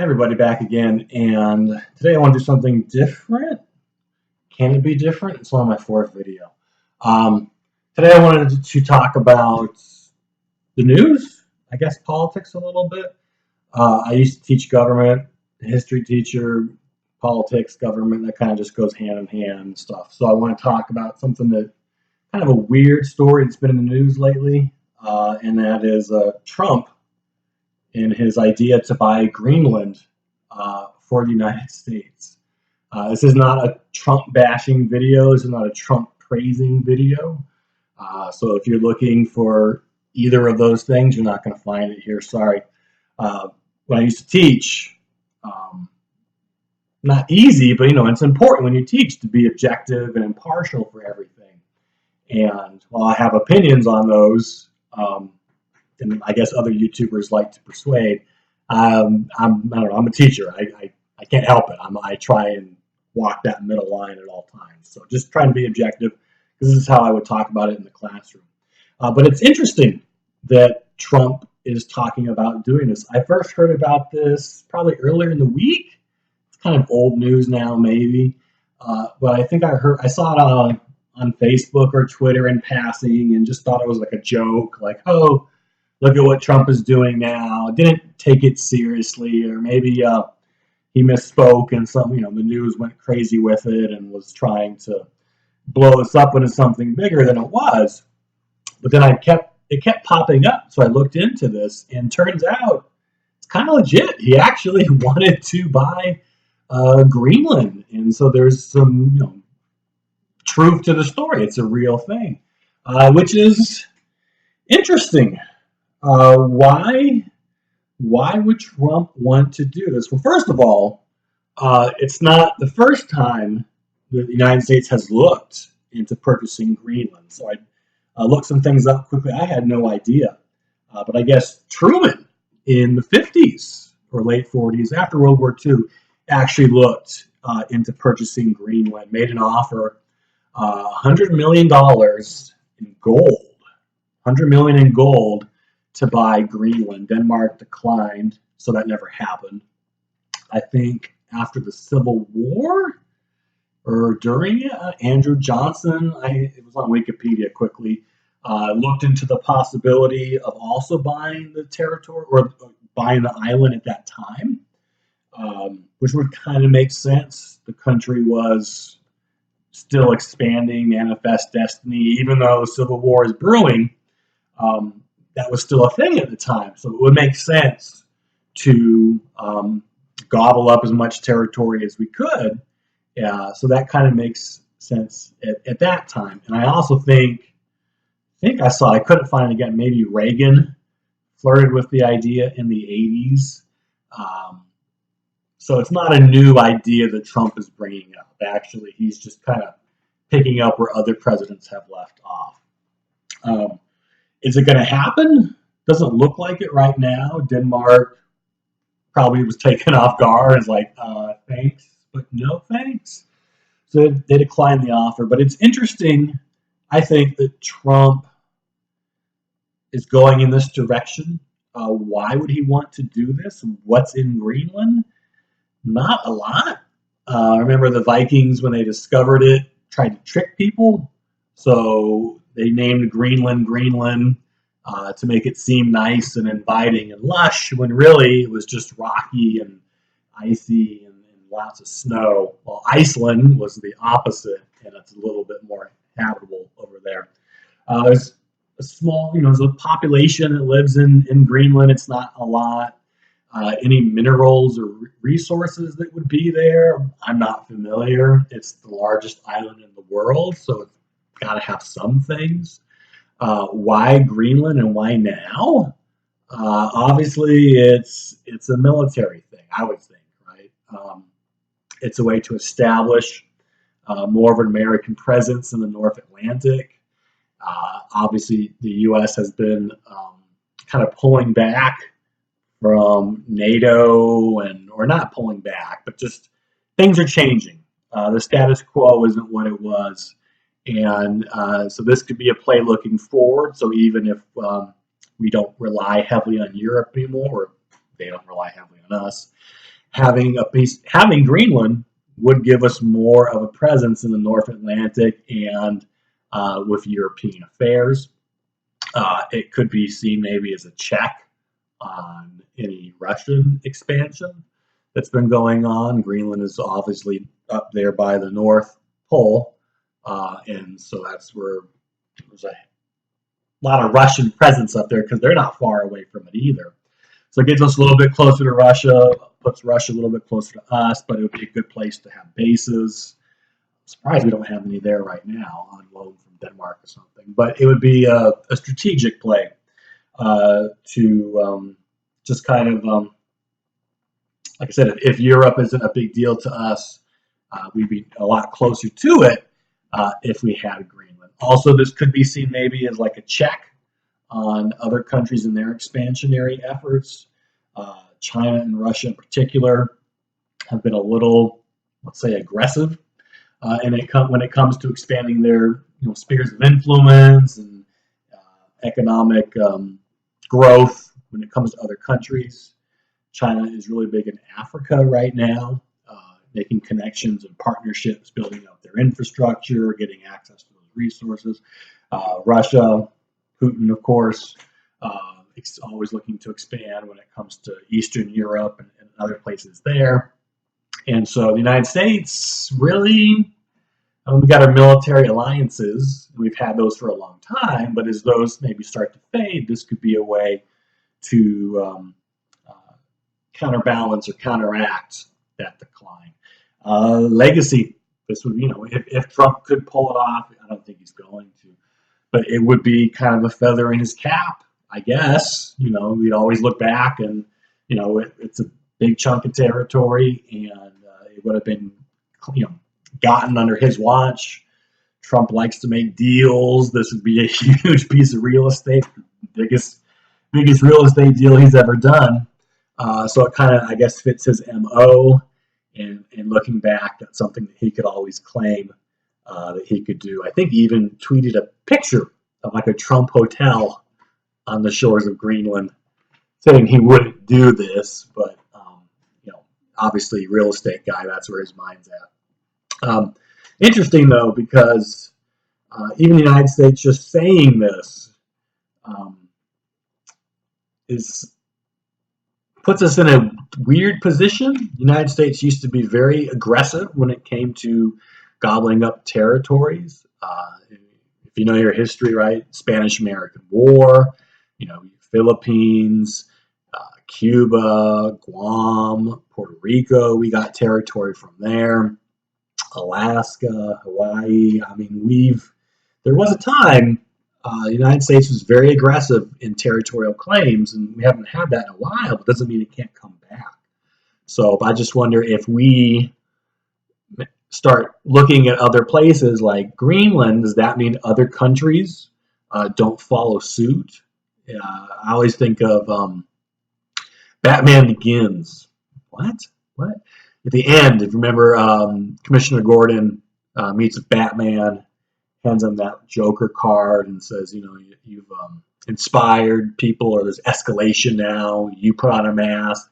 Hey everybody, back again, and today I want to do something different. Can it be different? It's on my fourth video. Today I wanted to talk about the news, I guess politics a little bit. I used to teach government, history teacher, politics, government, that kind of just goes hand in hand and stuff. So I want to talk about something that kind of a weird story that's been in the news lately, and that is Trump in his idea to buy Greenland for the United States. This is not a Trump bashing video. This is not a Trump praising video. So if you're looking for either of those things, you're not going to find it here. Sorry. When I used to teach, not easy, but it's important when you teach to be objective and impartial for everything. And while I have opinions on those, and I guess other YouTubers like to persuade. I don't know. I'm a teacher. I can't help it. I try and walk that middle line at all times. So just trying to be objective, because this is how I would talk about it in the classroom. But it's interesting that Trump is talking about doing this. I first heard about this probably earlier in the week. It's kind of old news now, maybe. But I think I saw it on Facebook or Twitter in passing, and just thought it was like a joke, like, oh, look at what Trump is doing now. Didn't take it seriously, or maybe he misspoke and the news went crazy with it and was trying to blow this up into something bigger than it was. But then it kept popping up, so I looked into this, and turns out it's kind of legit. He actually wanted to buy Greenland, and so there's some truth to the story. It's a real thing, which is interesting. Why would Trump want to do this? Well, first of all, it's not the first time that the United States has looked into purchasing Greenland. So I looked some things up quickly. I had no idea. But I guess Truman in the 50s or late 40s, after World War II, actually looked into purchasing Greenland, made an offer, $100 million in gold. $100 million in gold to buy Greenland. Denmark declined, so that never happened. I think after the Civil War or during it, Andrew Johnson, it was on Wikipedia quickly, looked into the possibility of also buying the territory or buying the island at that time, which would kind of make sense. The country was still expanding, manifest destiny, even though the Civil War is brewing. That was still a thing at the time. So it would make sense to gobble up as much territory as we could. So that kind of makes sense at that time. And I also think I couldn't find it again, maybe Reagan flirted with the idea in the 80s. So it's not a new idea that Trump is bringing up. Actually, he's just kind of picking up where other presidents have left off. Is it going to happen? Doesn't look like it right now. Denmark probably was taken off guard and is like, thanks, but no thanks. So they declined the offer. But it's interesting, I think, that Trump is going in this direction. Why would he want to do this? What's in Greenland? Not a lot. Remember the Vikings, when they discovered it, tried to trick people? So they named Greenland to make it seem nice and inviting and lush, when really it was just rocky and icy and lots of snow. Well, Iceland was the opposite, and it's a little bit more habitable over there. There's a small, there's a population that lives in Greenland. It's not a lot. Any minerals or resources that would be there, I'm not familiar. It's the largest island in the world, so it's got to have some things. Why Greenland and why now? Obviously, it's a military thing, I would think, right? It's a way to establish more of an American presence in the North Atlantic. Obviously, the U.S. has been kind of pulling back from NATO, or not pulling back, but just things are changing. The status quo isn't what it was. And so this could be a play looking forward. So even if we don't rely heavily on Europe anymore, or they don't rely heavily on us, having Greenland would give us more of a presence in the North Atlantic and with European affairs. It could be seen maybe as a check on any Russian expansion that's been going on. Greenland is obviously up there by the North Pole, and so that's where there's a lot of Russian presence up there because they're not far away from it either. So it gets us a little bit closer to Russia, puts Russia a little bit closer to us, but it would be a good place to have bases. I'm surprised we don't have any there right now on loan from Denmark or something, but it would be a strategic play to just kind of, like I said, if Europe isn't a big deal to us, we'd be a lot closer to it if we had Greenland. Also, this could be seen maybe as like a check on other countries in their expansionary efforts. China and Russia in particular have been a little, let's say, aggressive when it comes to expanding their spheres of influence and economic growth when it comes to other countries. China is really big in Africa right now, making connections and partnerships, building up their infrastructure, getting access to those resources. Russia, Putin, of course, is always looking to expand when it comes to Eastern Europe and other places there. And so the United States really, we got our military alliances. We've had those for a long time, but as those maybe start to fade, this could be a way to counterbalance or counteract that decline. Legacy, this would, if Trump could pull it off, I don't think he's going to, but it would be kind of a feather in his cap, I guess. We'd always look back and, it's a big chunk of territory, and it would have been, gotten under his watch. Trump likes to make deals. This would be a huge piece of real estate, biggest real estate deal he's ever done. So it kind of, I guess, fits his MO. And looking back, that's something that he could always claim that he could do. I think he even tweeted a picture of like a Trump hotel on the shores of Greenland, saying he wouldn't do this, but obviously real estate guy, that's where his mind's at. Interesting though, because even the United States just saying this puts us in a weird position. The United States used to be very aggressive when it came to gobbling up territories. If you know your history, right? Spanish-American War, Philippines, Cuba, Guam, Puerto Rico, we got territory from there. Alaska, Hawaii. There was a time the United States was very aggressive in territorial claims, and we haven't had that in a while, but doesn't mean it can't come back. So I just wonder if we start looking at other places like Greenland, does that mean other countries don't follow suit? I always think of Batman Begins. What? At the end, if you remember, Commissioner Gordon meets with Batman, hands him that Joker card and says, you've inspired people, or there's escalation now. You put on a mask.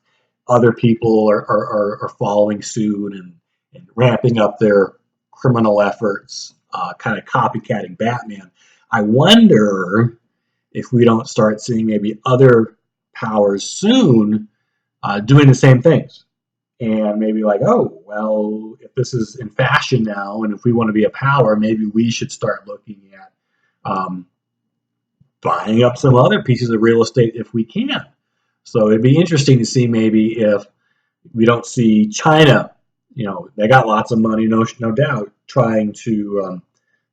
Other people are following suit and ramping up their criminal efforts, kind of copycatting Batman. I wonder if we don't start seeing maybe other powers soon doing the same things. And maybe like, oh, well, if this is in fashion now, and if we want to be a power, maybe we should start looking at buying up some other pieces of real estate if we can. So it'd be interesting to see maybe if we don't see China, they got lots of money, no doubt, trying to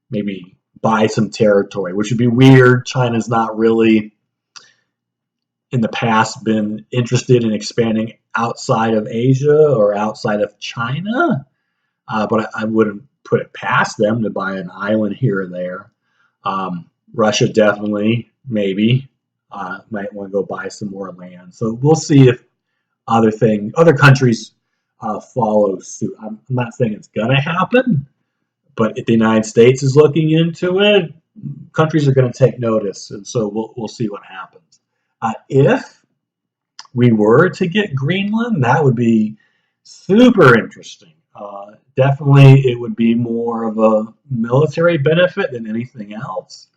maybe buy some territory, which would be weird. China's not really in the past been interested in expanding outside of Asia or outside of China, but I wouldn't put it past them to buy an island here or there. Russia definitely, maybe, might want to go buy some more land. So we'll see if other countries follow suit. I'm not saying it's going to happen, but if the United States is looking into it, countries are going to take notice, and so we'll see what happens. If we were to get Greenland, that would be Super interesting. Definitely, it would be more of a military benefit than anything else.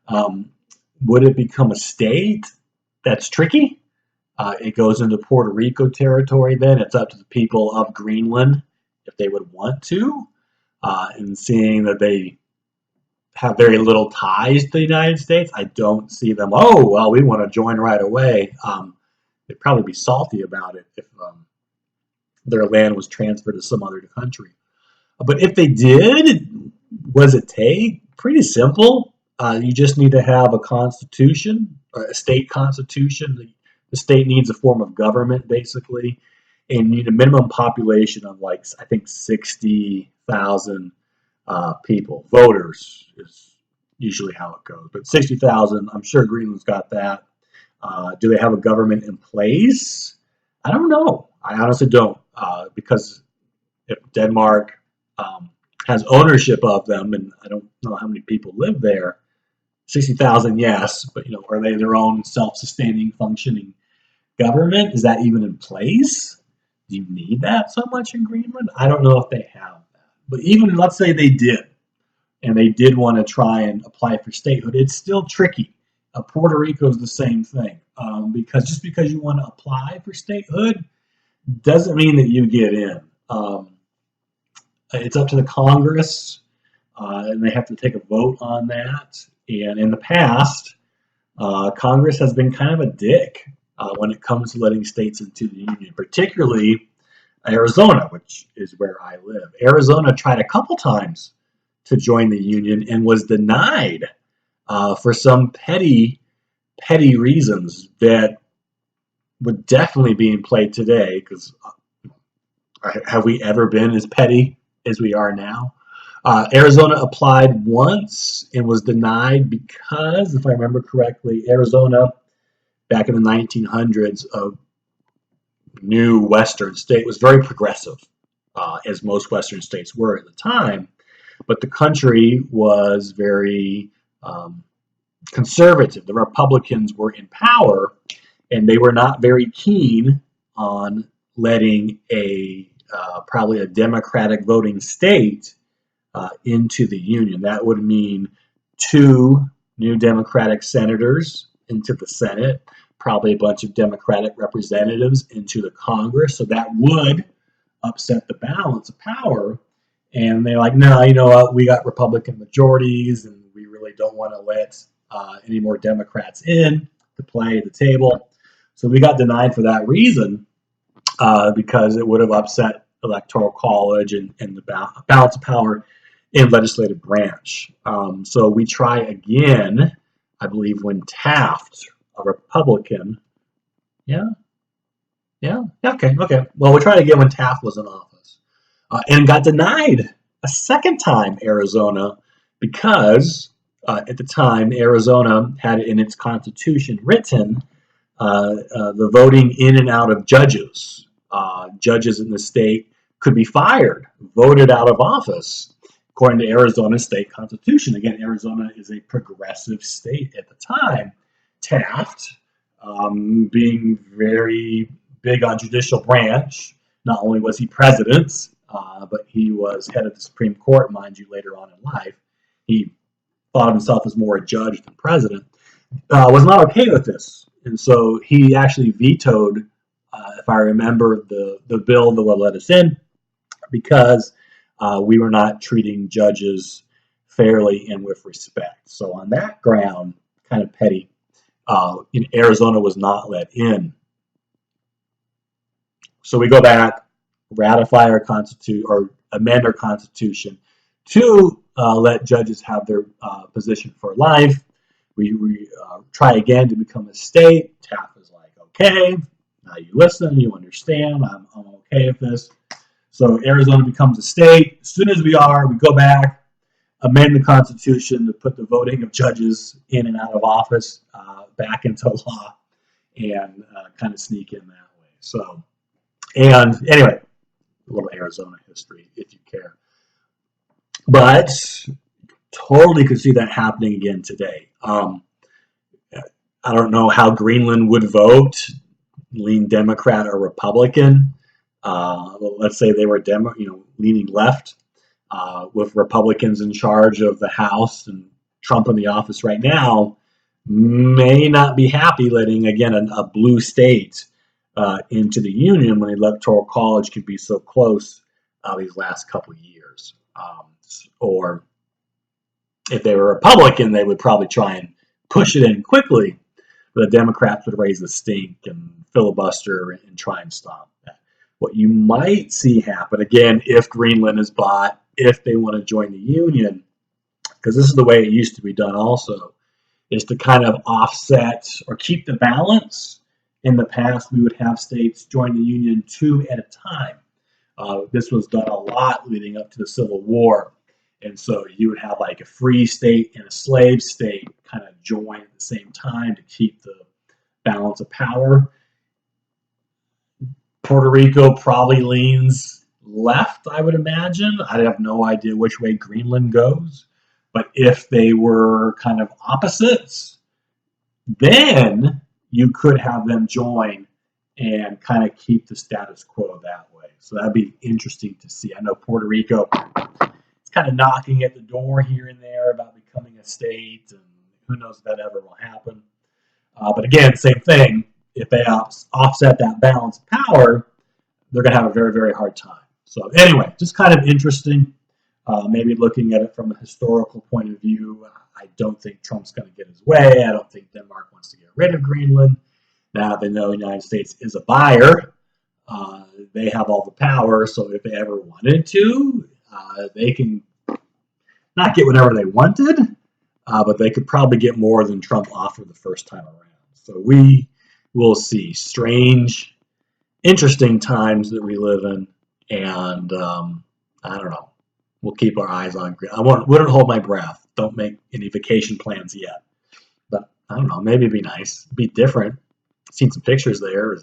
Um, would it become a state? That's tricky. It goes into Puerto Rico territory then. It's up to the people of Greenland if they would want to. And seeing that they have very little ties to the United States, I don't see them, oh, well, we want to join right away. They'd probably be salty about it if their land was transferred to some other country. But if they did, what does it take? Pretty simple. You just need to have a constitution, or a state constitution. The state needs a form of government, basically, and you need a minimum population of like I think 60,000 people. Voters is usually how it goes, but 60,000. I'm sure Greenland's got that. Do they have a government in place? I don't know. I honestly don't, because if Denmark has ownership of them, and I don't know how many people live there. 60,000, yes, but are they their own self-sustaining, functioning government? Is that even in place? Do you need that so much in Greenland? I don't know if they have that. But even let's say they did, and they did want to try and apply for statehood, it's still tricky. Puerto Rico is the same thing, because just because you want to apply for statehood doesn't mean that you get in. It's up to the Congress, and they have to take a vote on that. And in the past, Congress has been kind of a dick when it comes to letting states into the union, particularly Arizona, which is where I live. Arizona tried a couple times to join the union and was denied for some petty reasons that would definitely be in play today, because have we ever been as petty as we are now? Arizona applied once and was denied because, if I remember correctly, Arizona, back in the 1900s, a new Western state, was very progressive, as most Western states were at the time. But the country was very conservative. The Republicans were in power, and they were not very keen on letting probably a Democratic voting state into the union. That would mean 2 new Democratic senators into the Senate, probably a bunch of Democratic representatives into the Congress. So that would upset the balance of power. And they're like, no, you know what? We got Republican majorities, and we really don't want to let any more Democrats in to play at the table. So we got denied for that reason, because it would have upset electoral college and the balance of power in legislative branch. So we try again, I believe, when Taft, a Republican, okay. Well, we tried again when Taft was in office, and got denied a second time, Arizona, because at the time Arizona had in its constitution written the voting in and out of judges. Judges in the state could be fired, voted out of office, according to Arizona's state constitution. Again, Arizona is a progressive state at the time. Taft, being very big on judicial branch, not only was he president, but he was head of the Supreme Court, mind you, later on in life. He thought of himself as more a judge than president, was not okay with this. And so he actually vetoed, if I remember, the bill that would let us in, because we were not treating judges fairly and with respect. So on that ground, kind of petty, Arizona was not let in. So we go back, ratify our constitution, or amend our constitution to let judges have their position for life. We try again to become a state. Taft is like, okay, now you listen, you understand, I'm okay with this. So Arizona becomes a state. As soon as we go back, amend the Constitution to put the voting of judges in and out of office back into law, and kind of sneak in that way. So, and anyway, a little Arizona history if you care. But totally could see that happening again today. I don't know how Greenland would vote, lean Democrat or Republican. let's say they were leaning left, with Republicans in charge of the House and Trump in the office right now, may not be happy letting, again, a blue state into the Union when the Electoral College could be so close these last couple of years. Or if they were Republican, they would probably try and push it in quickly. The Democrats would raise the stink and filibuster and try and stop that. What you might see happen, again, if Greenland is bought, if they want to join the Union, because this is the way it used to be done also, is to kind of offset or keep the balance. In the past, we would have states join the Union 2 at a time. This was done a lot leading up to the Civil War. And so you would have like a free state and a slave state kind of join at the same time to keep the balance of power. Puerto Rico probably leans left, I would imagine. I have no idea which way Greenland goes. But if they were kind of opposites, then you could have them join and kind of keep the status quo that way. So that'd be interesting to see. I know Puerto Rico is kind of knocking at the door here and there about becoming a state, and who knows if that ever will happen. But again, same thing. If they offset that balance of power, they're going to have a very, very hard time. So anyway, just kind of interesting. Maybe looking at it from a historical point of view, I don't think Trump's going to get his way. I don't think Denmark wants to get rid of Greenland. Now they know the United States is a buyer. They have all the power, so if they ever wanted to, they can not get whatever they wanted, but they could probably get more than Trump offered the first time around. So we will see. Strange, interesting times that we live in, and I don't know. We'll keep our eyes on Greenland. I wouldn't hold my breath. Don't make any vacation plans yet. But I don't know. Maybe it'd be nice. It'd be different. Seen some pictures there.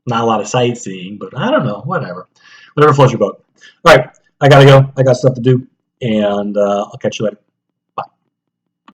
Not a lot of sightseeing, but I don't know. Whatever floats your boat. All right. I got to go. I got stuff to do. And I'll catch you later.